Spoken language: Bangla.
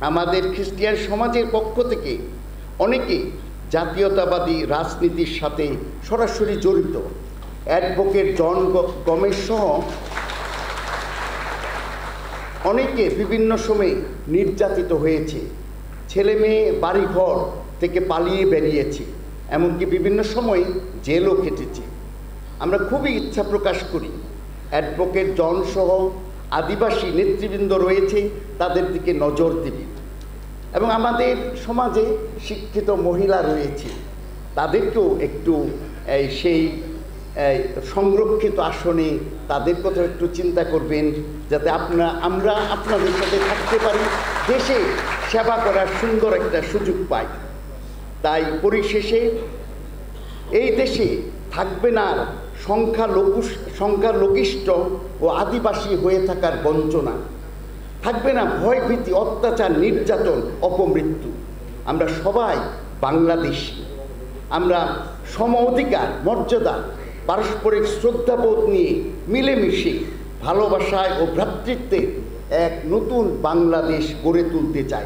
আমাদের খ্রিস্টান সমাজের পক্ষ থেকে অনেকে জাতীয়তাবাদী রাজনীতির সাথে সরাসরি জড়িত। অ্যাডভোকেট জন গমেশ সহ অনেকে বিভিন্ন সময়ে নির্যাতিত হয়েছে, ছেলে মেয়ে বাড়িঘর থেকে পালিয়ে বেরিয়েছে, এমনকি বিভিন্ন সময়ে জেলও কেটেছে। আমরা খুবই ইচ্ছা প্রকাশ করি অ্যাডভোকেট জন সহ আদিবাসী নেতৃবৃন্দ রয়েছে, তাদের দিকে নজর দিবে এবং আমাদের সমাজে শিক্ষিত মহিলা রয়েছে, তাদেরকেও একটু সেই সংরক্ষিত আসনে তাদের কথা একটু চিন্তা করবেন, যাতে আমরা আপনাদের সাথে থাকতে পারি, দেশে সেবা করার সুন্দর একটা সুযোগ পাই। তাই পরিশেষে এই দেশে থাকবে না সংখ্যালঘিষ্ঠ ও আদিবাসী হয়ে থাকার বঞ্চনা, থাকবে না ভয় ভীতি, অত্যাচার, নির্যাতন, অপমৃত্যু। আমরা সবাই বাংলাদেশী, আমরা সম অধিকার, মর্যাদা, পারস্পরিক শ্রদ্ধাবোধ নিয়ে মিলেমিশে ভালোবাসায় ও ভ্রাতৃত্বের এক নতুন বাংলাদেশ গড়ে তুলতে চাই।